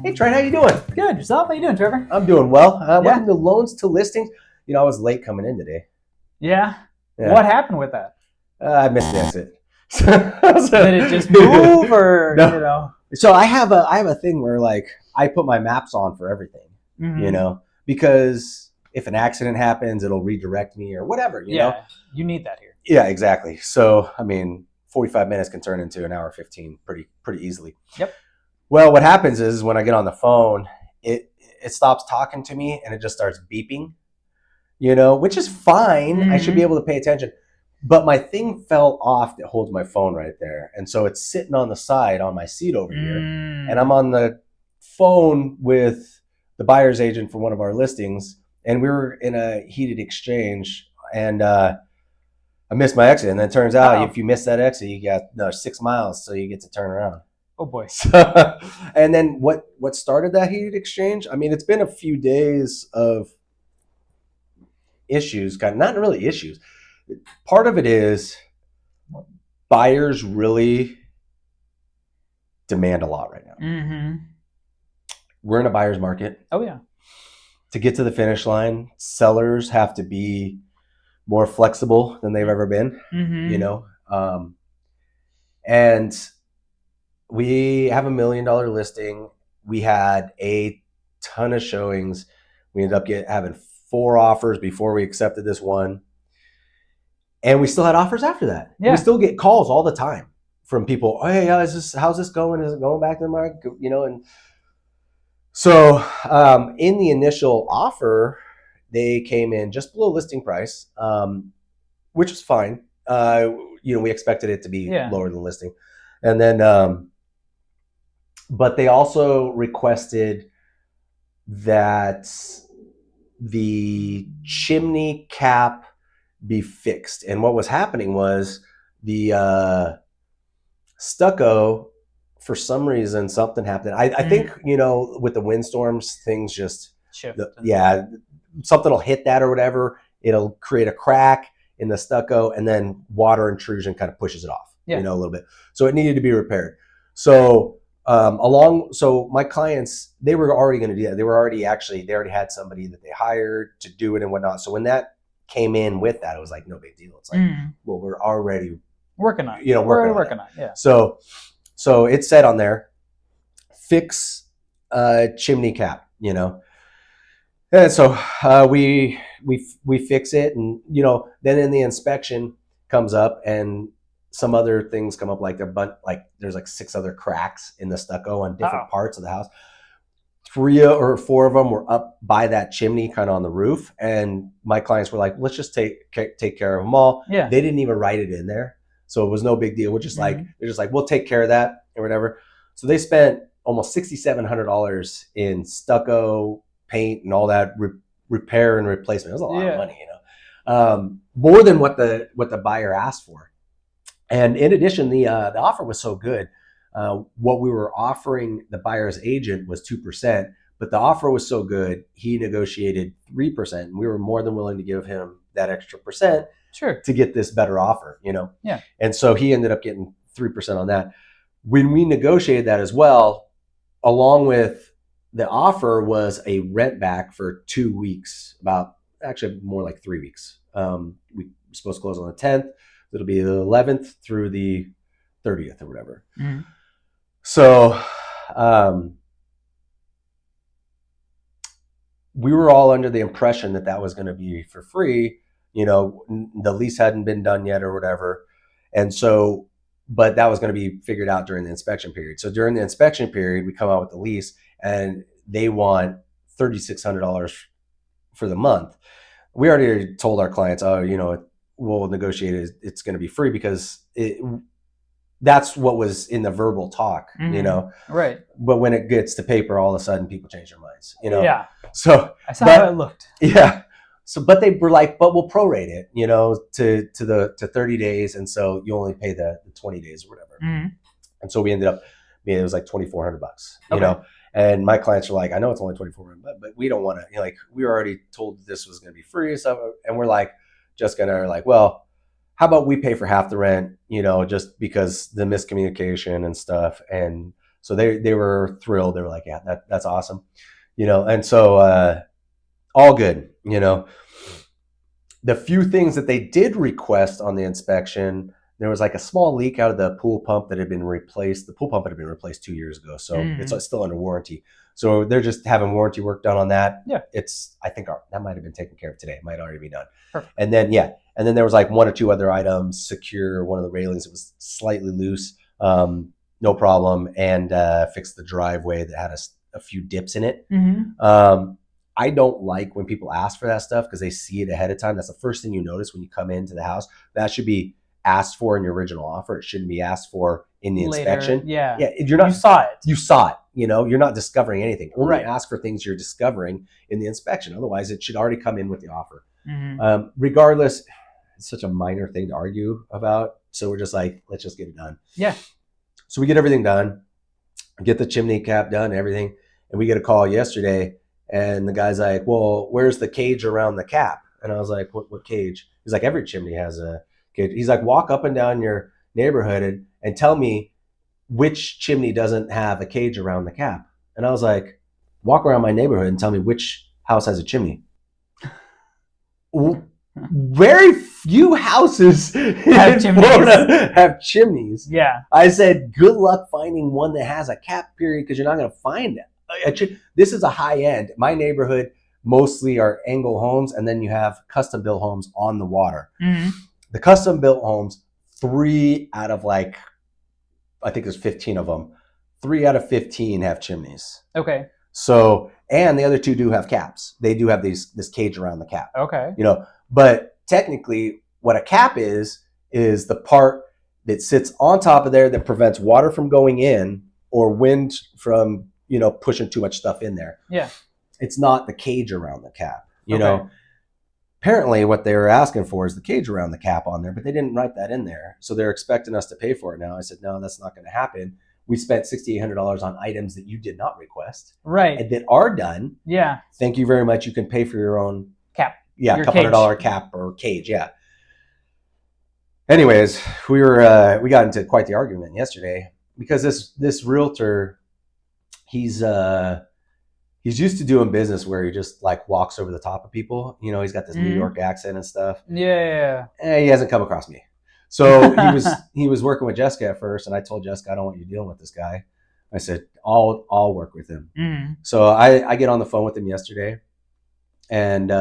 Hey Trent, how you doing? Good. Yourself? How you doing, Trevor? I'm doing well. Welcome to Loans to Listings. You know, I was late coming in today. Yeah. What happened with that? I missed the exit. Did it just move, or No. you know? So I have a thing where like I put my maps on for everything. Mm-hmm. You know, because if an accident happens, it'll redirect me or whatever. You know? You need that here. Yeah, exactly. So I mean, 45 minutes can turn into an hour 15 pretty easily. Yep. Well, what happens is when I get on the phone, it stops talking to me and it just starts beeping, you know, which is fine. Mm-hmm. I should be able to pay attention. But my thing fell off that holds my phone right there. And so it's sitting on the side on my seat over here. And I'm on the phone with the buyer's agent for one of our listings. And we were in a heated exchange. And I missed my exit. And then it turns out if you miss that exit, you got another 6 miles till you get to turn around. Oh boy. And then what started that heated exchange? I mean, it's been a few days of issues, not really issues. Part of it is buyers really demand a lot right now. Mm-hmm. We're in a buyer's market. Oh yeah. To get to the finish line, sellers have to be more flexible than they've ever been, you know? And we have $1 million listing. We had a ton of showings. We ended up having 4 offers before we accepted this one. And we still had offers after that. Yeah. We still get calls all the time from people. Oh, hey, how's this going? Is it going back to the market? You know, and so in the initial offer, they came in just below listing price, which was fine. You know, we expected it to be lower than listing. And then but they also requested that the chimney cap be fixed. And what was happening was the stucco, for some reason, something happened. I think, you know, with the windstorms, things just shift. Something will hit that or whatever. It'll create a crack in the stucco, and then water intrusion kind of pushes it off, you know, a little bit. So it needed to be repaired. So so my clients, they were already going to do that. They already had somebody that they hired to do it and whatnot. So when that came in with that, it was like no big deal. It's like, well, we're already working on it. You know, we're working on it. Yeah. So it said on there, fix chimney cap, you know. And so we fix it, and you know, then in the inspection comes up and some other things come up, like there's like 6 other cracks in the stucco on different parts of the house. 3 or 4 of them were up by that chimney, kind of on the roof. And my clients were like, let's just take care of them all. Yeah. They didn't even write it in there. So it was no big deal. We're just like, they're just like, we'll take care of that or whatever. So they spent almost $6,700 in stucco, paint, and all that repair and replacement. It was a lot of money, you know, more than what the buyer asked for. And in addition, the offer was so good. What we were offering the buyer's agent was 2%, but the offer was so good, he negotiated 3%, and we were more than willing to give him that extra percent to get this better offer, you know? Yeah. And so he ended up getting 3% on that. When we negotiated that as well, along with the offer was a rent back for 2 weeks, actually more like 3 weeks. We were supposed to close on the 10th. It'll be the 11th through the 30th or whatever. So we were all under the impression that was going to be for free. You know, the lease hadn't been done yet or whatever. And so, but that was going to be figured out during the inspection period. So during the inspection period, we come out with the lease and they want $3,600 for the month. We already told our clients, oh, you know, we'll negotiate it. It's going to be free because that's what was in the verbal talk, you know? Right. But when it gets to paper, all of a sudden people change their minds, you know? Yeah. So I saw how it looked. Yeah. So, but they were like, but we'll prorate it, you know, to 30 days. And so you only pay the 20 days or whatever. And so we ended up, it was like $2,400, you know? And my clients are like, I know it's only $2,400, but we don't want to, you know, like we were already told this was going to be free and stuff. And we're like, Jessica and I are like, well, how about we pay for half the rent, just because the miscommunication and stuff. And so they were thrilled. They were like, yeah, that's awesome. And so all good. The few things that they did request on the inspection, there was like a small leak out of the pool pump that had been replaced. The pool pump had been replaced 2 years ago, so it's still under warranty. So they're just having warranty work done on that. Yeah. I think that might have been taken care of today. It might already be done. Perfect. And then there was like one or two other items. Secure one of the railings that was slightly loose, no problem, and fixed the driveway that had a few dips in it. I don't like when people ask for that stuff because they see it ahead of time. That's the first thing you notice when you come into the house. That should be asked for in your original offer. It shouldn't be asked for in the inspection. Yeah. You're not. You saw it. You saw it. You're not discovering anything. Only Right. ask for things you're discovering in the inspection. Otherwise, it should already come in with the offer. Regardless, it's such a minor thing to argue about. So we're just like, let's just get it done. Yeah. So we get everything done, get the chimney cap done, everything, and we get a call yesterday. And the guy's like, well, where's the cage around the cap? And I was like, what cage? He's like, every chimney has a cage. He's like, walk up and down your neighborhood and tell me which chimney doesn't have a cage around the cap. And I was like, walk around my neighborhood and tell me which house has a chimney. Very few houses in Florida have chimneys. Yeah. I said, good luck finding one that has a cap, period, because you're not going to find it. This is a high end. My neighborhood mostly are angle homes, and then you have custom built homes on the water. The custom built homes, 3 out of I think there's 15 of them. 3 out of 15 have chimneys. Okay. So, and the other 2 do have caps. They do have this cage around the cap. Okay. But technically, what a cap is the part that sits on top of there that prevents water from going in or wind from pushing too much stuff in there. Yeah. It's not the cage around the cap. Okay. Apparently what they were asking for is the cage around the cap on there, but they didn't write that in there. So they're expecting us to pay for it now. I said, no, that's not going to happen. We spent $6,800 on items that you did not request. Right. And that are done. Yeah. Thank you very much. You can pay for your own cap. Yeah. Your a couple $100 cap or cage. Yeah. Anyways, we got into quite the argument yesterday because this realtor, he's used to doing business where he just walks over the top of people. He's got this New York accent and stuff. Yeah. He hasn't come across me. So he was working with Jessica at first, and I told Jessica, I don't want you dealing with this guy. I said, I'll work with him. So I get on the phone with him yesterday, and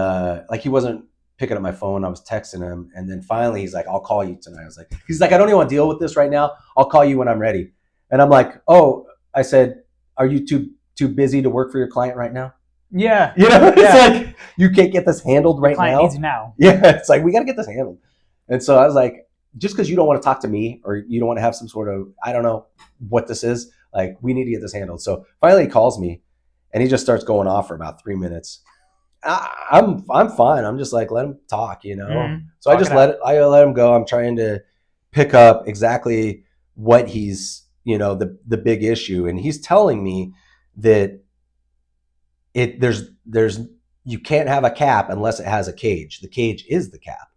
he wasn't picking up my phone. I was texting him, and then finally he's like, I'll call you tonight. He's like, I don't even want to deal with this right now. I'll call you when I'm ready. And I'm like, oh, I said, are you too busy to work for your client right now? Yeah. It's like, you can't get this handled right now. The client needs you now. Yeah. It's like, we got to get this handled. And so I was like, just because you don't want to talk to me or you don't want to have some sort of, I don't know what this is, we need to get this handled. So finally he calls me and he just starts going off for about 3 minutes. I'm fine. I'm just like, let him talk, So I just let him go. I'm trying to pick up exactly what he's, the big issue. And he's telling me that there's you can't have a cap unless it has a cage. The cage is the cap.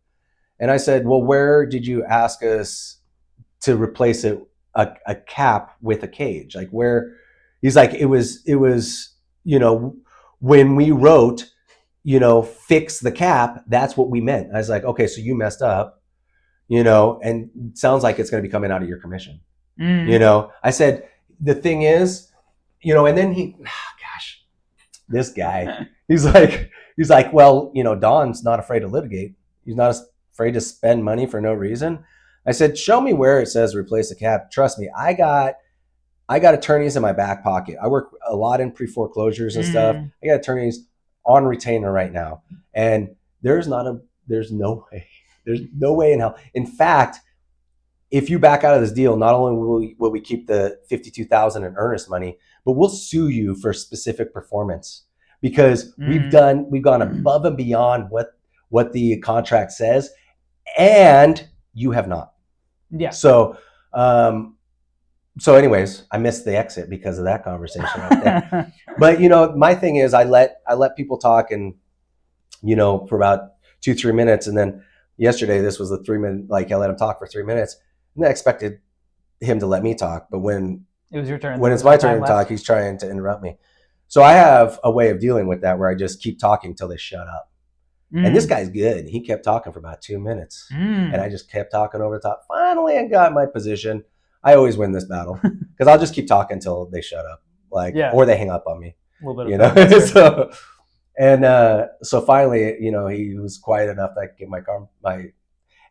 And I said, well, where did you ask us to replace a cap with a cage? Where? He's like, it was when we wrote, fix the cap, that's what we meant. I was like, okay, so you messed up, and it sounds like it's going to be coming out of your commission. I said, the thing is, and then this guy, he's like, well, Don's not afraid to litigate. He's not afraid to spend money for no reason. I said, show me where it says replace the cap. Trust me, I got attorneys in my back pocket. I work a lot in pre-foreclosures and stuff. I got attorneys on retainer right now. And there's no way in hell. In fact, if you back out of this deal, not only will we keep the $52,000 in earnest money, but we'll sue you for specific performance because we've gone above and beyond what the contract says, and you have not. Yeah. So anyways, I missed the exit because of that conversation right there. But my thing is I let people talk and for about 2-3 minutes, and then yesterday, this was the 3 minute, like I let him talk for 3 minutes, and I expected him to let me talk, but when It was your turn. it's my turn to talk, he's trying to interrupt me. So I have a way of dealing with that where I just keep talking until they shut up. And this guy's good. He kept talking for about 2 minutes, and I just kept talking over the top. Finally, I got my position. I always win this battle because I'll just keep talking until they shut up, like, or they hang up on me. A little bit, you know. So finally, he was quiet enough that I could get my.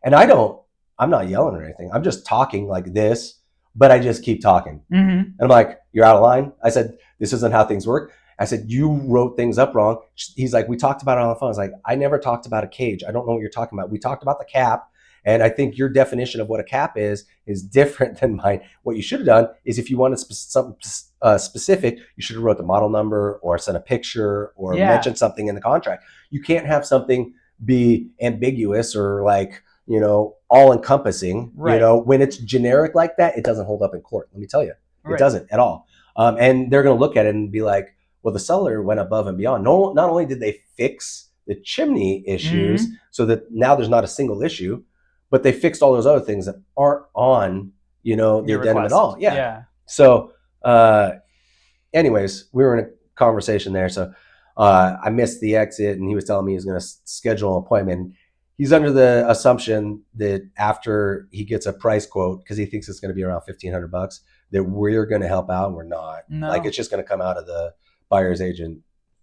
And I'm not yelling or anything. I'm just talking like this, but I just keep talking. And I'm like, "You're out of line." I said, "This isn't how things work." I said, "You wrote things up wrong." He's like, "We talked about it on the phone." I was like, "I never talked about a cage. I don't know what you're talking about. We talked about the cap. And I think your definition of what a cap is different than mine. What you should have done is if you wanted something specific, you should have wrote the model number or sent a picture or mentioned something in the contract. You can't have something be ambiguous or like, all encompassing, when it's generic like that, it doesn't hold up in court. Let me tell you, it doesn't at all. And they're going to look at it and be like, well, the seller went above and beyond. No, not only did they fix the chimney issues so that now there's not a single issue, but they fixed all those other things that aren't on, the addendum at all. Yeah. So, anyways, we were in a conversation there. So I missed the exit, and he was telling me he was going to schedule an appointment. He's under the assumption that after he gets a price quote, because he thinks it's going to be around $1,500, that we're going to help out, and we're not. No. Like, it's just going to come out of the buyer's agent,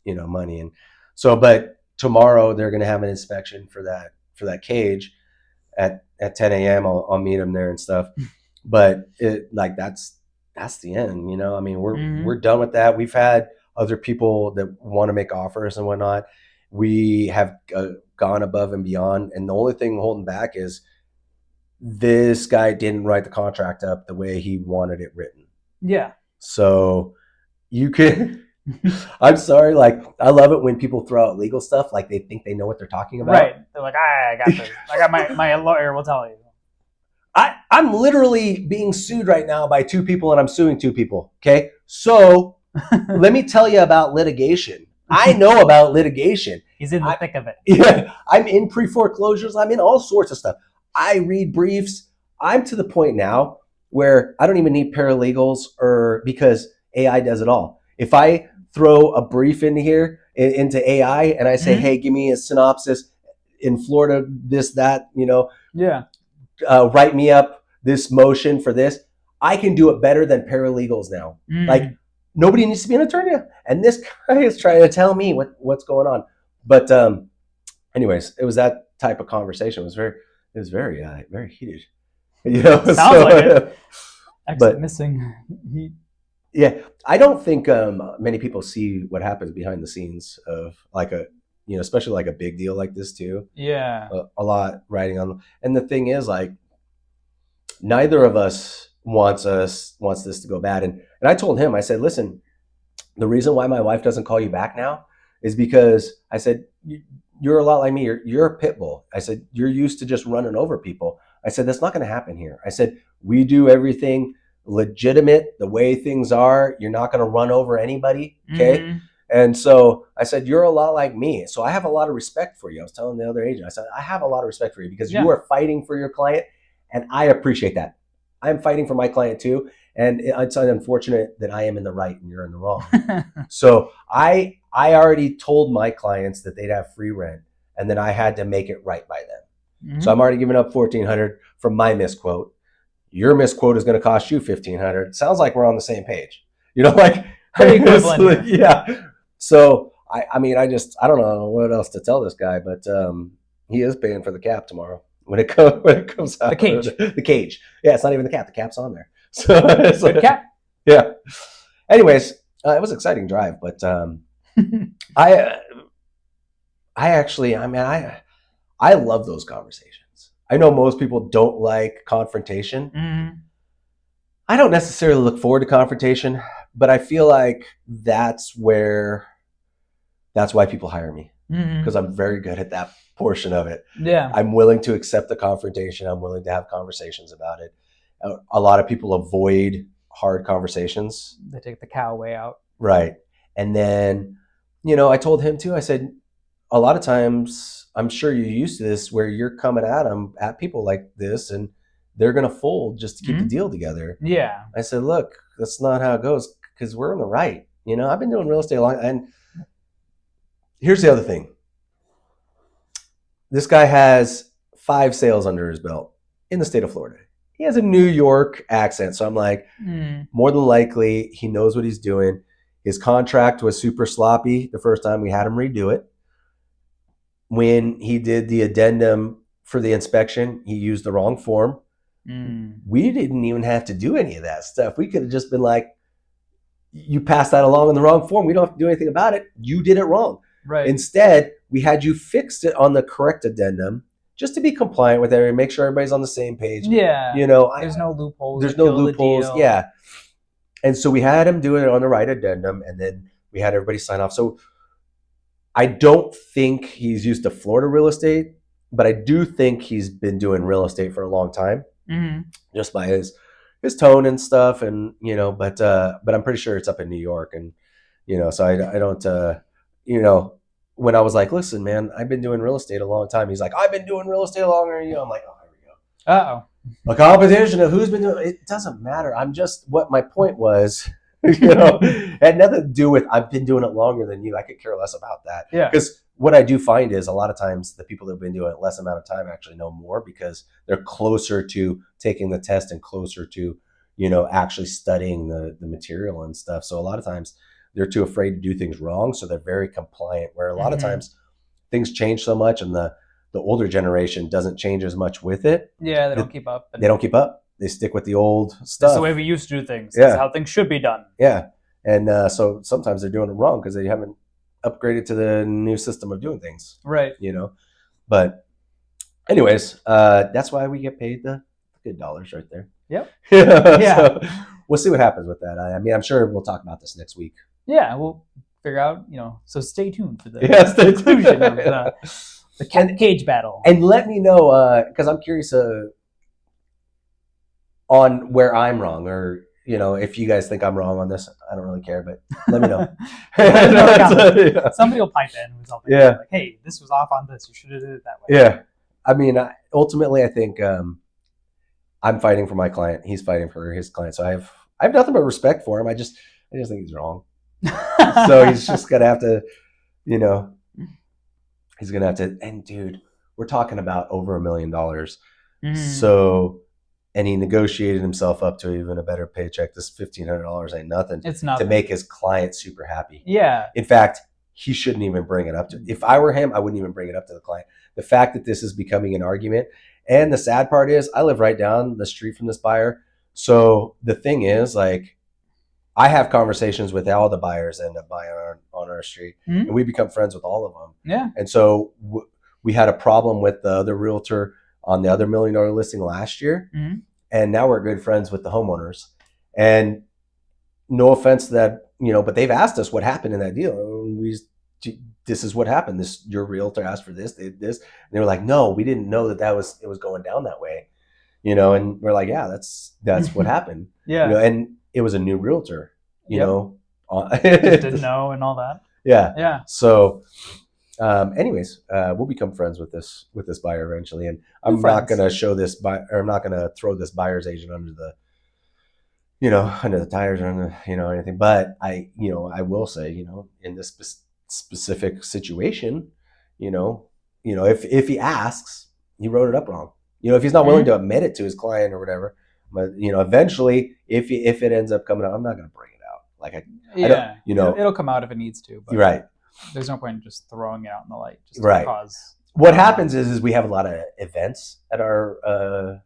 money. And so, but tomorrow they're going to have an inspection for that cage at 10 a.m. I'll meet him there and stuff. But that's the end, I mean, we're done with that. We've had other people that want to make offers and whatnot. We have gone above and beyond, and the only thing holding back is this guy didn't write the contract up the way he wanted it written. Yeah. So you can I'm sorry, like, I love it when people throw out legal stuff like they think they know what they're talking about. Right. They're like, I got this. I got my lawyer will tell you. I'm literally being sued right now by two people, and I'm suing two people. Okay. So let me tell you about litigation. I know about litigation. He's in the thick of it. Yeah. I'm in pre-foreclosures. I'm in all sorts of stuff. I read briefs. I'm to the point now where I don't even need paralegals because AI does it all. If I throw a brief in here into AI and I say, hey, give me a synopsis in Florida, this, that, write me up this motion for this, I can do it better than paralegals now. Like, nobody needs to be an attorney. And this guy is trying to tell me what's going on. But anyways, it was that type of conversation. It was very heated. Sounds like it. Exit missing. Yeah, I don't think many people see what happens behind the scenes of like especially like a big deal like this too. Yeah, a lot riding on. And the thing is, like, neither of us wants this to go bad. And I told him, I said, listen, the reason why my wife doesn't call you back now is because I said, you're a lot like me. You're a pit bull. I said, you're used to just running over people. I said, that's not going to happen here. I said, we do everything legitimate the way things are. You're not going to run over anybody. Okay. And so I said, you're a lot like me. So I have a lot of respect for you. I was telling the other agent, I said, I have a lot of respect for you because you are fighting for your client. And I appreciate that. I'm fighting for my client too. And it's unfortunate that I am in the right and you're in the wrong. So I already told my clients that they'd have free rent, and then I had to make it right by them. So I'm already giving up $1,400 from my misquote. Your misquote is going to cost you $1,500. Sounds like we're on the same page. Like, yeah. So I mean, I don't know what else to tell this guy, but he is paying for the cap tomorrow when it comes out. The cage. Yeah, it's not even the cap. The cap's on there. So it's good cap. Yeah. Anyways, it was an exciting drive, but I love those conversations. I know most people don't like confrontation. I don't necessarily look forward to confrontation, but I feel like that's why people hire me, because I'm very good at that portion of it. Yeah. I'm willing to accept the confrontation. I'm willing to have conversations about it. A lot of people avoid hard conversations. They take the cow way out. Right. And then, I told him too, I said, a lot of times I'm sure you're used to this where you're coming at people like this and they're going to fold just to keep the deal together. Yeah. I said, look, that's not how it goes because we're on the right. You know, I've been doing real estate a long, and here's the other thing. This guy has 5 sales under his belt in the state of Florida. He has a New York accent. So I'm like, more than likely, he knows what he's doing. His contract was super sloppy the first time we had him redo it. When he did the addendum for the inspection, he used the wrong form. We didn't even have to do any of that stuff. We could have just been like, you passed that along in the wrong form. We don't have to do anything about it. You did it wrong. Right. Instead, we had you fixed it on the correct addendum just to be compliant with everything, make sure everybody's on the same page. Yeah. You know, there's no loopholes. There's no loopholes. Yeah. And so we had him do it on the right addendum, and then we had everybody sign off. So I don't think he's used to Florida real estate, but I do think he's been doing real estate for a long time, just by his tone and stuff. And, you know, but I'm pretty sure it's up in New York. And, you know, so I don't, you know, when I was like, listen, man, I've been doing real estate a long time. He's like, I've been doing real estate longer than you. I'm like, oh, here we go. Uh-oh. A competition of who's been doing it. Doesn't matter. I'm just, what my point was, you know, had nothing to do with I've been doing it longer than you. I could care less about that. Yeah. Because what I do find is a lot of times the people that have been doing it less amount of time actually know more because they're closer to taking the test and closer to, you know, actually studying the material and stuff. So a lot of times they're too afraid to do things wrong. So they're very compliant, where a lot of times things change so much and the older generation doesn't change as much with it. Yeah, they don't keep up. They don't keep up. They stick with the old stuff. That's the way we used to do things. Yeah. That's how things should be done. Yeah. And so sometimes they're doing it wrong because they haven't upgraded to the new system of doing things. Right. You know? But anyways, that's why we get paid the good dollars right there. Yep. Yeah. So we'll see what happens with that. I mean, I'm sure we'll talk about this next week. Yeah, we'll figure out, you know, so stay tuned for the conclusion of the cat cage battle. And let me know, because I'm curious on where I'm wrong, or, you know, if you guys think I'm wrong on this. I don't really care, but let me know. Somebody will pipe in with something. Yeah. Like, hey, this was off on this. You should have did it that way. Yeah. I mean, ultimately, I think I'm fighting for my client. He's fighting for his client. So I have nothing but respect for him. I just think he's wrong. So he's just gonna have to, you know, he's gonna have to. And dude, we're talking about over $1 million. So, and he negotiated himself up to even a better paycheck. This $1,500 ain't nothing. It's nothing to make his client super happy. Yeah. In fact, he shouldn't even bring it up to. If I were him, I wouldn't even bring it up to the client. The fact that this is becoming an argument, and the sad part is, I live right down the street from this buyer. So the thing is, like, I have conversations with all the buyers that end up buying on our street, and we become friends with all of them. Yeah. And so we had a problem with the other realtor on the other $1 million listing last year, and now we're good friends with the homeowners. And no offense to that, you know, but they've asked us what happened in that deal. This is what happened. Your realtor asked for this, and they were like, no, we didn't know that it was going down that way, you know. And we're like, yeah, that's what happened. Yeah. You know, and it was a new realtor, you know. Just didn't know and all that. Yeah. Yeah. So, anyways, we'll become friends with this buyer eventually, and I'm not going to show this I'm not going to throw this buyer's agent under the, you know, under the tires or under, you know, anything. But I will say, you know, in this specific situation, you know, if he asks, he wrote it up wrong. You know, if he's not willing to admit it to his client or whatever, but, you know, eventually, if it ends up coming out, I'm not going to bring it out. Like, I don't, you know, it'll come out if it needs to. But right. There's no point in just throwing it out in the light. Just right. Cause what happens is we have a lot of events at our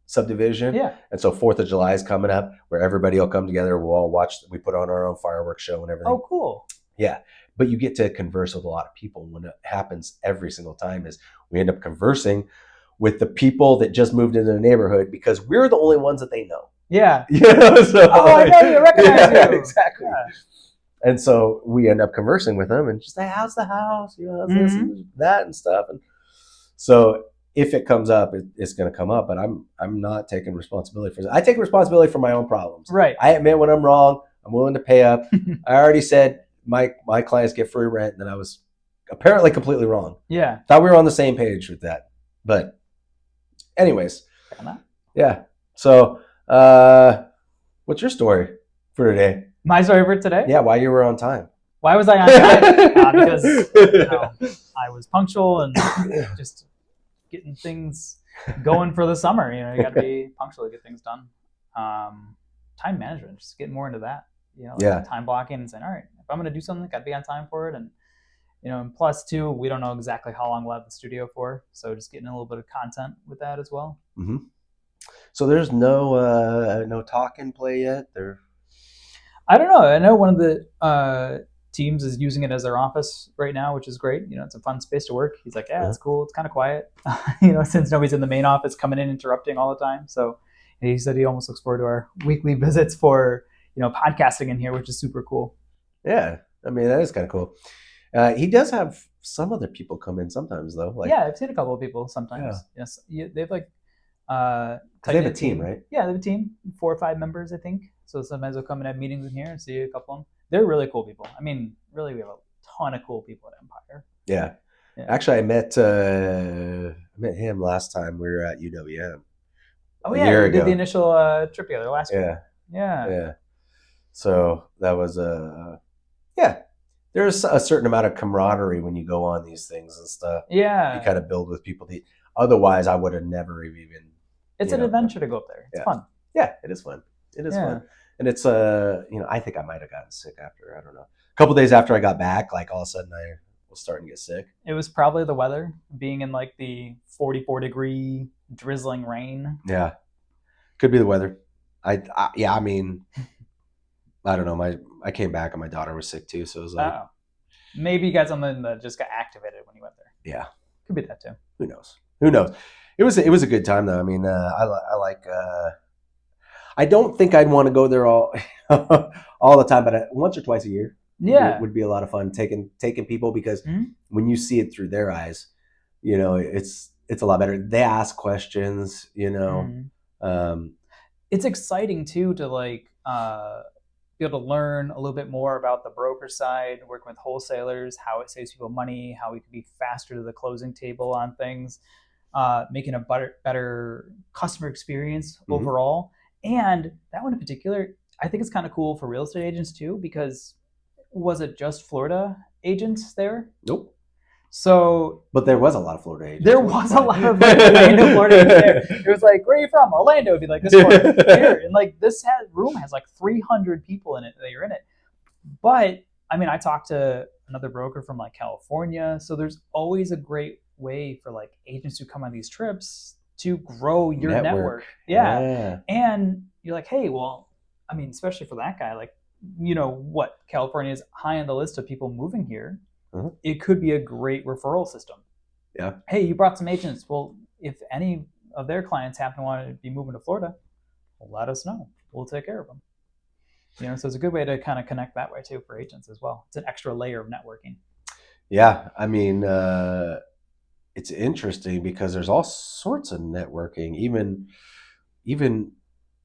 subdivision. Yeah. And so 4th of July is coming up, where everybody will come together. We'll all watch. We put on our own fireworks show and everything. Oh, cool. Yeah. But you get to converse with a lot of people. When it happens every single time is we end up conversing with the people that just moved into the neighborhood, because we're the only ones that they know. Yeah. You know, so, I know you, recognize you. Exactly. Yeah. And so we end up conversing with them and just say, how's the house? You know, this and that and stuff. And so if it comes up, it's going to come up, but I'm not taking responsibility for it. I take responsibility for my own problems. Right. I admit when I'm wrong. I'm willing to pay up. I already said my clients get free rent, and then I was apparently completely wrong. Yeah. Thought we were on the same page with that. But anyways, yeah. So what's your story for today? My story for today? Yeah, why you were on time. Why was I on time? Because I was punctual and just getting things going for the summer. You got to be punctual to get things done. Time management, just getting more into that. Time blocking and saying, all right, if I'm going to do something, got to be on time for it. And and plus too, we don't know exactly how long we'll have the studio for, so just getting a little bit of content with that as well. Mm-hmm. So there's no talk in play yet. I don't know. I know one of the teams is using it as their office right now, which is great. It's a fun space to work. He's like, yeah, it's cool. It's kind of quiet, since nobody's in the main office coming in interrupting all the time. So he said he almost looks forward to our weekly visits for podcasting in here, which is super cool. Yeah, I mean that is kind of cool. He does have some other people come in sometimes though. I've seen a couple of people sometimes. Yes, they have like. They have a team, right? Yeah, they have a team, 4 or 5 members, I think. So sometimes they'll come and have meetings in here and see a couple of them. They're really cool people. I mean, really, we have a ton of cool people at Empire. Yeah. Actually, I met him last time we were at UWM. Oh yeah, we did the initial trip together last year. Yeah. So that was there's a certain amount of camaraderie when you go on these things and stuff. Yeah. You kind of build with people. Otherwise, I would have never even. It's an adventure to go up there. It's fun. Yeah, it is fun. It is fun. And it's I think I might have gotten sick after, I don't know. A couple days after I got back, like all of a sudden I was starting to get sick. It was probably the weather, being in like the 44-degree drizzling rain. Yeah. Could be the weather. I mean, I don't know. I came back and my daughter was sick too, so it was like maybe you got something that just got activated when you went there. Yeah. Could be that too. Who knows? It was a good time though. I mean, I like. I don't think I'd want to go there all the time, but once or twice a year, would be a lot of fun taking people, because when you see it through their eyes, it's a lot better. They ask questions, It's exciting too to be able to learn a little bit more about the broker side, working with wholesalers, how it saves people money, how we can be faster to the closing table on things, making a better customer experience overall. And that one in particular, I think it's kind of cool for real estate agents too, because was it just Florida agents there? Nope. So, but there was a lot of Florida agents. There was a lot of random Florida agents there. It was like, where are you from? Orlando. It'd be like this one here, and like this room has like 300 people in it that are in it. But I mean, I talked to another broker from like California, so there's always a great way for like agents who come on these trips to grow your network. Yeah. And you're like, hey, well, I mean, especially for that guy, like, what, California is high on the list of people moving here. It could be a great referral system. Yeah. Hey, you brought some agents. Well, if any of their clients happen to want to be moving to Florida, let us know. We'll take care of them. So it's a good way to kind of connect that way too for agents as well. It's an extra layer of networking. Yeah. I mean, it's interesting because there's all sorts of networking, even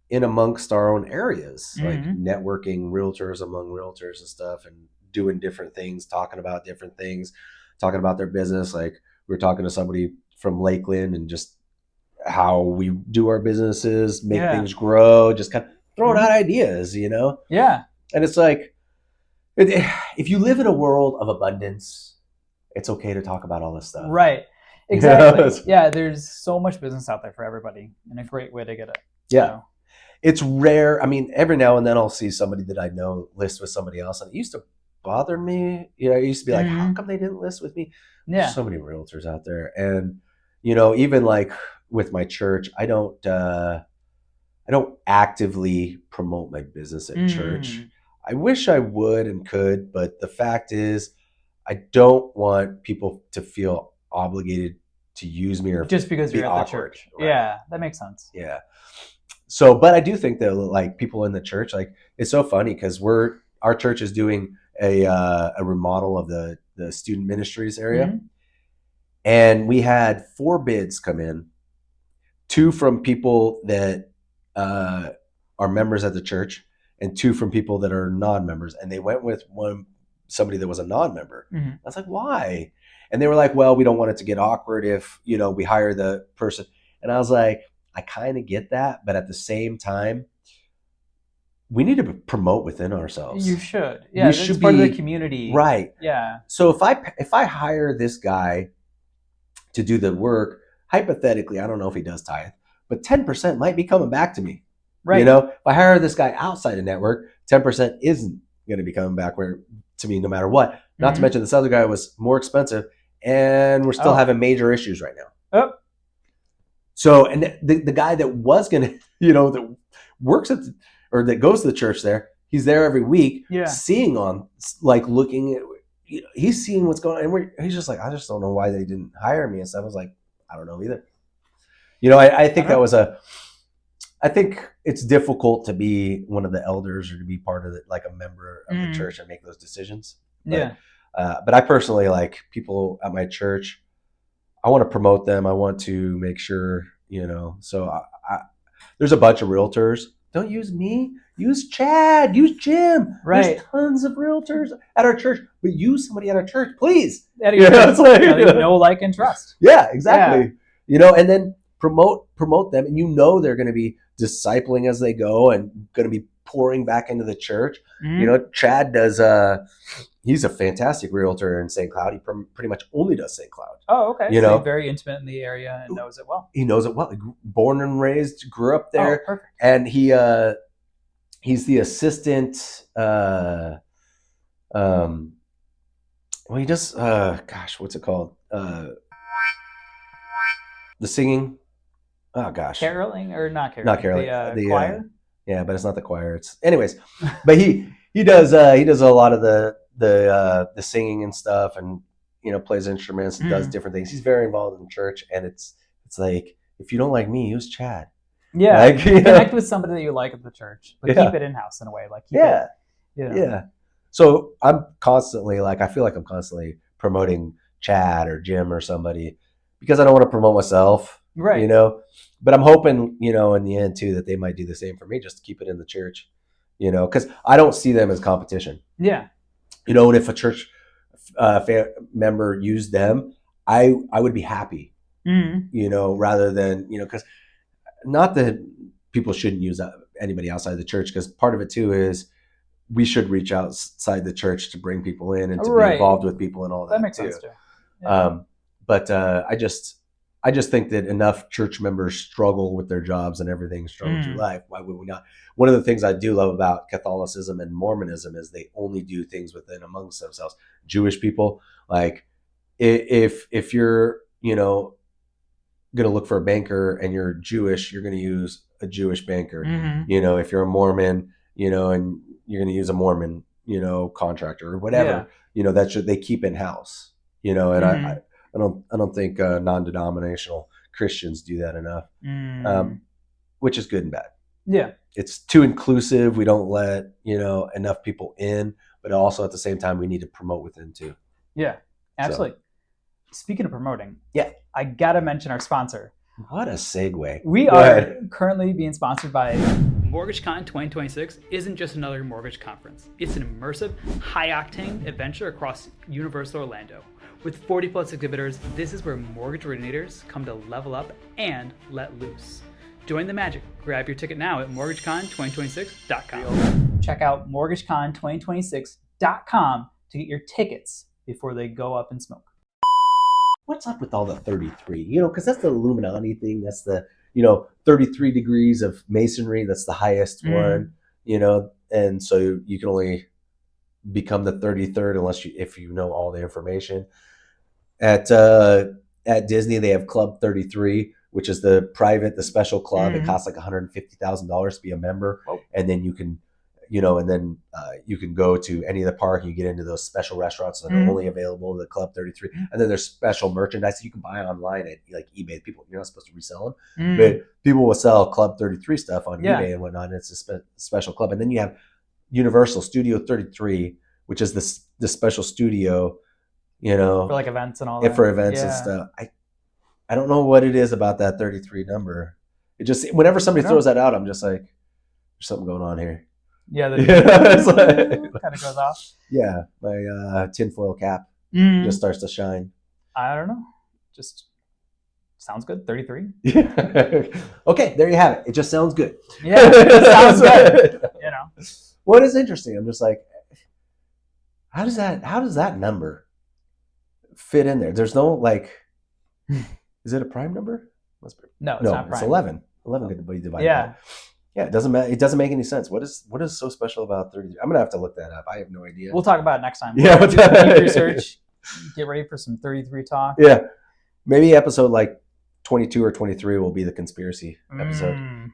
in amongst our own areas, like networking realtors among realtors and stuff, and doing different things, talking about different things, talking about their business. Like we were talking to somebody from Lakeland and just how we do our businesses, make things grow, just kind of throwing out ideas, Yeah. And it's like, if you live in a world of abundance, it's okay to talk about all this stuff. Right. Exactly. Yeah. There's so much business out there for everybody, and a great way to get it. Yeah. It's rare. I mean, every now and then I'll see somebody that I know list with somebody else, and it used to bother me. I used to be like, how come they didn't list with me? Yeah. There's so many realtors out there. And, even like with my church, I don't actively promote my business at church. I wish I would and could, but the fact is I don't want people to feel obligated to use me or just because you're at the church. Right? Yeah, that makes sense. Yeah. So, but I do think that like people in the church, like it's so funny because our church is doing a remodel of the student ministries area, and we had 4 bids come in, 2 from people that are members at the church, and 2 from people that are non-members, and they went with one somebody that was a non-member. Mhm. I was like, why? And they were like, well, we don't want it to get awkward if, we hire the person. And I was like, I kind of get that. But at the same time, we need to promote within ourselves. You should. Yeah, We it's should part of be- the community. Right. Yeah. So if I hire this guy to do the work, hypothetically, I don't know if he does tithe, but 10% might be coming back to me. Right. If I hire this guy outside the network, 10% isn't going to be coming back to me no matter what. Not to mention this other guy was more expensive, and we're still having major issues right now. Oh. So, and the guy that was going to, that works or that goes to the church there, he's there every week, seeing on, like looking at, he's seeing what's going on. And he's just like, I just don't know why they didn't hire me and stuff. I was like, I don't know either. I think I think it's difficult to be one of the elders or to be part of like a member of the church and make those decisions. But, but I personally, like, people at my church, I want to promote them. I want to make sure, so there's a bunch of realtors. Don't use me. Use Chad. Use Jim. Right. There's tons of realtors at our church, but use somebody at our church, please. It's like, know, like, and trust. Yeah, exactly. And then promote them, and they're going to be discipling as they go and going to be pouring back into the church. Chad does. He's a fantastic realtor in St. Cloud. He pretty much only does St. Cloud. Oh, okay. So he's very intimate in the area and knows it well. He knows it well. Born and raised, grew up there. Oh, perfect. And he's the assistant. He does. What's it called? The singing. Oh gosh. Caroling or not caroling? Not caroling. The choir. Yeah, but it's not the choir. It's anyways. But he does a lot of the singing and stuff, and plays instruments and does different things. He's very involved in the church, and it's like, if you don't like me, use Chad. Yeah, connect with somebody that you like at the church, but keep it in house in a way. Like yeah. So I'm constantly I feel like I'm constantly promoting Chad or Jim or somebody, because I don't want to promote myself, right? But I'm hoping in the end too that they might do the same for me, just to keep it in the church, because I don't see them as competition. Yeah. And if a church member used them, I would be happy, rather than, because not that people shouldn't use anybody outside the church, because part of it too is we should reach outside the church to bring people in and to be involved with people and all that. That makes sense too. Yeah. But I just think that enough church members struggle with their jobs and everything, struggle through life. Why would we not? One of the things I do love about Catholicism and Mormonism is they only do things within amongst themselves. Jewish people, like, if you're, going to look for a banker and you're Jewish, you're going to use a Jewish banker. If you're a Mormon, and you're going to use a Mormon, contractor or whatever, they keep in house, and I don't think non-denominational Christians do that enough, which is good and bad. Yeah. It's too inclusive. We don't let, enough people in, but also at the same time, we need to promote within too. Yeah, absolutely. So. Speaking of promoting, I got to mention our sponsor. What a segue. We are currently being sponsored by MortgageCon 2026 isn't just another mortgage conference. It's an immersive, high-octane adventure across Universal Orlando. With 40 plus exhibitors, this is where mortgage originators come to level up and let loose. Join the magic. Grab your ticket now at mortgagecon2026.com. Check out mortgagecon2026.com to get your tickets before they go up in smoke. What's up with all the 33? Because that's the Illuminati thing. That's the, 33 degrees of masonry. That's the highest one, and so you can only become the 33rd if you know all the information. At Disney, they have Club 33, which is the special club. It costs like $150,000 to be a member, and then you can, you can go to any of the park. You get into those special restaurants that are only available at the Club 33, and then there's special merchandise that you can buy online at like eBay. People, you're not supposed to resell them, but people will sell Club 33 stuff on eBay and whatnot. And it's a special club, and then you have Universal Studio 33, which is the special studio. For like events and all that. For events and stuff. I don't know what it is about that 33 number. It just, whenever somebody throws that out, I'm just like, there's something going on here. Yeah, the It's like- kind of goes off. Yeah, my tinfoil cap Mm. just starts to shine. I don't know. Just sounds good. 33. Okay, there you have it. It just sounds good. Yeah, it sounds good. You know. What is interesting? I'm just like, how does that number fit in there? There's no like, is it a prime number? Must be. No, it's No, not prime. it's 11. 11 could be divided. Yeah. by. Yeah, it doesn't matter. It doesn't make any sense. What is so special about 33? I'm gonna have to look that up. I have no idea. We'll talk about it next time. Yeah, We'll do some deep research. Get ready for some 33 talk. Yeah, maybe episode like 22 or 23 will be the conspiracy episode.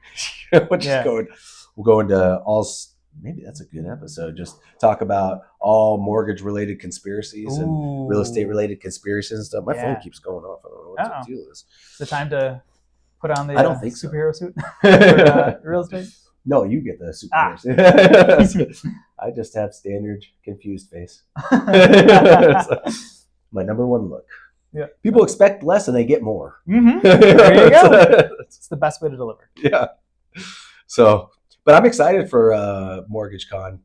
We'll just we'll go into all. Maybe that's a good episode. Just talk about all mortgage related conspiracies and real estate related conspiracies and stuff. My phone keeps going off. I don't know what the deal is. Is it time to put on the I don't think superhero suit for real estate? No, you get the superhero suit. I just have standard confused face. My number one look. Yeah. People expect less and they get more. Mm-hmm. There you go. It's the best way to deliver. Yeah. So, but I'm excited for Mortgage Con.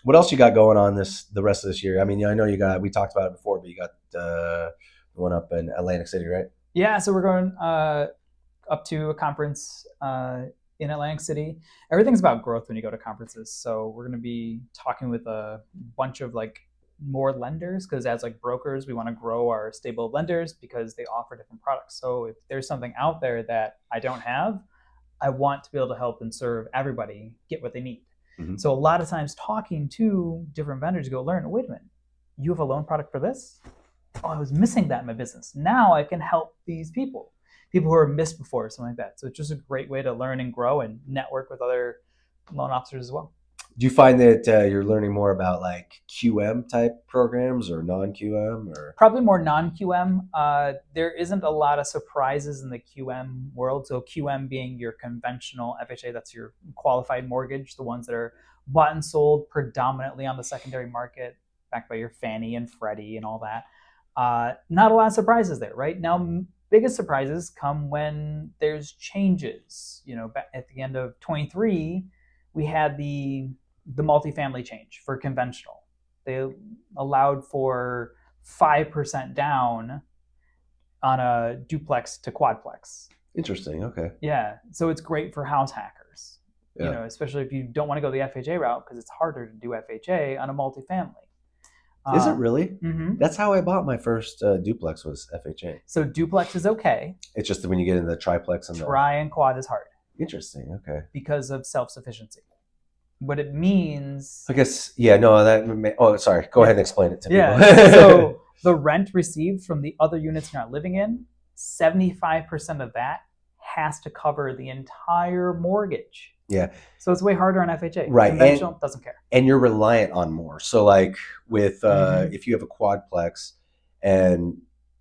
What else you got going on the rest of this year? I mean, I know we talked about it before, but you got the one up in Atlantic City, right? Yeah. So we're going up to a conference in Atlantic City. Everything's about growth when you go to conferences. So we're going to be talking with a bunch of like more lenders, because as like brokers, we want to grow our stable of lenders because they offer different products. So if there's something out there that I don't have, I want to be able to help and serve everybody get what they need. Mm-hmm. So a lot of times talking to different vendors, you go learn, wait a minute, you have a loan product for this? Oh, I was missing that in my business. Now I can help these people who are missed before, something like that. So it's just a great way to learn and grow and network with other loan officers as well. Do you find that you're learning more about like QM type programs or non-QM or? Probably more non-QM. There isn't a lot of surprises in the QM world. So QM being your conventional FHA, that's your qualified mortgage, the ones that are bought and sold predominantly on the secondary market, backed by your Fannie and Freddie and all that. Not a lot of surprises there, right? Now, biggest surprises come when there's changes. You know, at the end of 23, we had the multifamily change for conventional. They allowed for 5% down on a duplex to quadplex. Interesting. Okay. Yeah. So it's great for house hackers, you know, especially if you don't want to go the FHA route, because it's harder to do FHA on a multifamily. Is it really? Mm-hmm. That's how I bought my first duplex was FHA. So duplex is okay. It's just that when you get into the triplex and Tri and quad is hard. Interesting. Okay. Because of self-sufficiency. What it means... I guess, yeah, no, sorry. Go ahead and explain it to me. Yeah, so the rent received from the other units you're not living in, 75% of that has to cover the entire mortgage. Yeah. So it's way harder on FHA. Right. Conventional doesn't care. And you're reliant on more. So like with, if you have a quadplex and,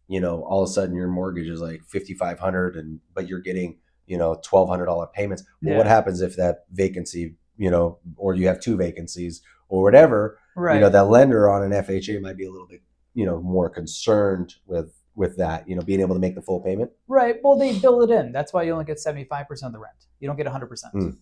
you know, all of a sudden your mortgage is like $5,500 but you're getting, you know, $1,200 payments. Well, what happens if that vacancy, you know, or you have two vacancies or whatever, you know, that lender on an FHA might be a little bit, you know, more concerned with that, you know, being able to make the full payment. Right. Well, they build it in. That's why you only get 75% of the rent. You don't get 100%.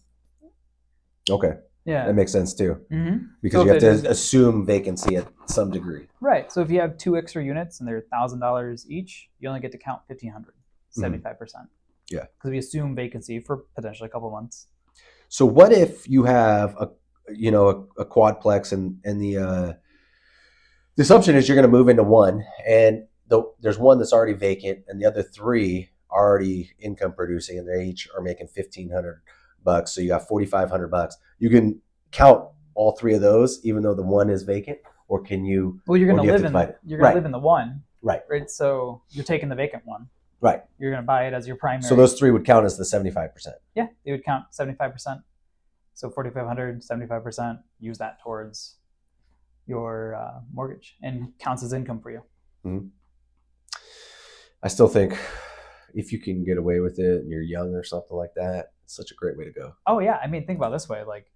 Okay. Yeah. That makes sense too. Mm-hmm. Because so you have to assume vacancy at some degree. Right. So if you have two extra units and they're $1,000 each, you only get to count 1,500, 75%. Yeah. Because we assume vacancy for potentially a couple months. So what if you have a quadplex and the assumption is you're going to move into one and there's one that's already vacant and the other three are already income producing and they each are making $1,500. So you got $4,500. You can count all three of those even though the one is vacant, or can you? Well, you're going to live in the one. Right. So you're taking the vacant one. Right. You're going to buy it as your primary. So those three would count as the 75%. Yeah, they would count 75%. So 4,500, 75%. Use that towards your mortgage and counts as income for you. Mm-hmm. I still think if you can get away with it and you're young or something like that, it's such a great way to go. Oh yeah, I mean, think about it this way: like,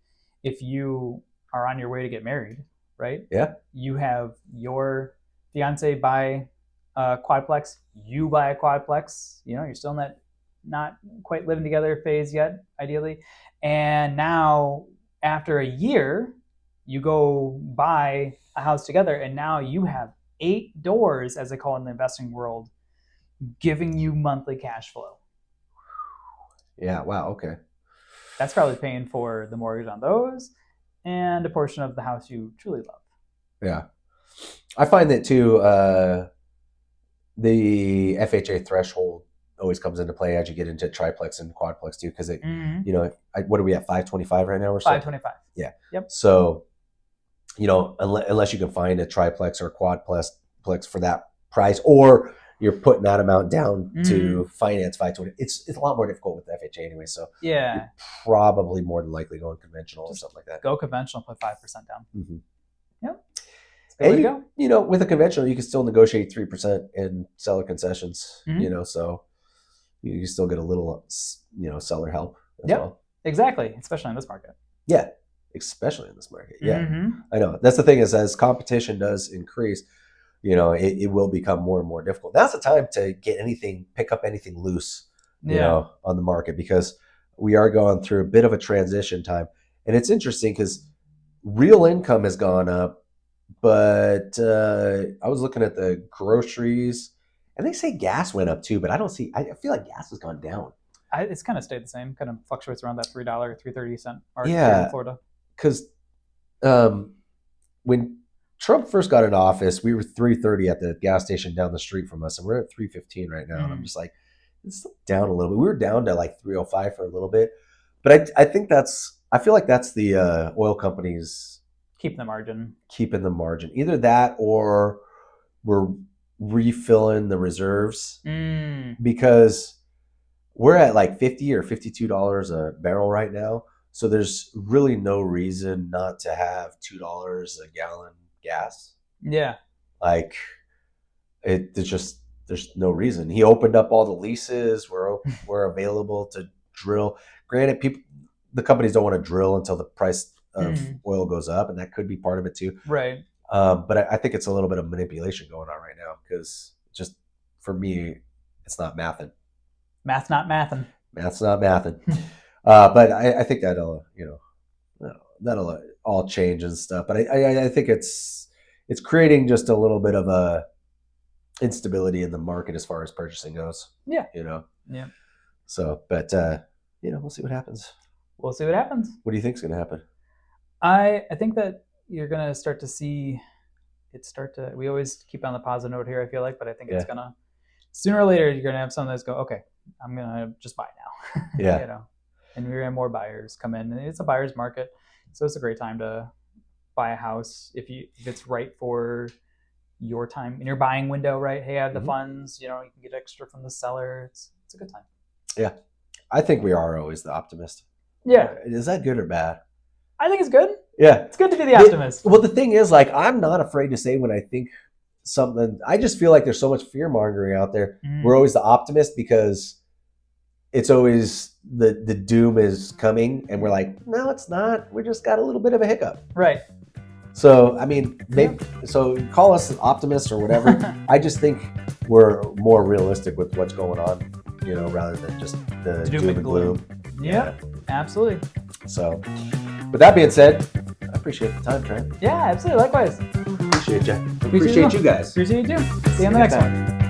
if you are on your way to get married, right? Yeah. You have your fiance buy a quadplex, you buy a quadplex. You know, you're still in that not quite living together phase yet, ideally. And now After a year, you go buy a house together, and now you have 8 doors, as they call it in the investing world, giving you monthly cash flow. Yeah. Wow. Okay. That's probably paying for the mortgage on those and a portion of the house you truly love. Yeah. I find that too, the FHA threshold always comes into play as you get into triplex and quadplex too, because what are we at, 525 right now or so? 525. Yeah. Yep. So, unless you can find a triplex or a quadplex for that price, or you're putting that amount down to finance 520, it's a lot more difficult with the FHA anyway. So you're probably more than likely going conventional or something like that. Go conventional, put 5% down. Mm-hmm. Yep. And with a conventional, you can still negotiate 3% in seller concessions. So you can still get a little, seller help as well. Exactly, especially in this market. Yeah, especially in this market. Yeah, I know. That's the thing is, as competition does increase, it will become more and more difficult. Now's the time to pick up anything loose, on the market, because we are going through a bit of a transition time. And it's interesting because real income has gone up, but I was looking at the groceries, and they say gas went up too, but I feel like gas has gone down. It's kind of stayed the same, kind of fluctuates around that $3, 3.30 mark here in Florida. Because when Trump first got into office, we were $3.30 at the gas station down the street from us, and we're at $3.15 right now. And I'm just like, it's down a little bit. We were down to like $3.05 for a little bit, but I feel like that's the oil companies keeping the margin. Either that, or we're refilling the reserves, because we're at like $50 or $52 a barrel right now. So there's really no reason not to have $2 a gallon gas. Yeah. Like there's no reason. He opened up all the leases. We're available to drill. Granted, the companies don't want to drill until the price of oil goes up, and that could be part of it too. Right. But I think it's a little bit of manipulation going on right now, because just for me, it's not mathing. Math's not mathing. But I think that'll all change and stuff. But I think it's creating just a little bit of a instability in the market as far as purchasing goes. Yeah. Yeah. So, but we'll see what happens. What do you think is going to happen? I think that you're going to start to see it we always keep on the positive note here, I feel like, but I think it's going to, sooner or later, you're going to have some that's go, okay, I'm going to just buy now. Yeah. And you're going to have more buyers come in, and it's a buyer's market. So it's a great time to buy a house if it's right for your time in your buying window, right? Hey, I have the funds, you can get extra from the seller. It's a good time. Yeah. I think we are always the optimist. Yeah. Is that good or bad? I think it's good. Yeah. It's good to be the optimist. Well, the thing is, like, I'm not afraid to say when I think something. I just feel like there's so much fear mongering out there. We're always the optimist because it's always the doom is coming, and we're like, no, it's not. We just got a little bit of a hiccup. Right. So, I mean, so call us optimists or whatever. I just think we're more realistic with what's going on, rather than just the doom and gloom. Yeah, absolutely. So, with that being said, I appreciate the time, Trent. Yeah, absolutely. Likewise. Appreciate you. Appreciate you guys. Appreciate you too. See you on the next one.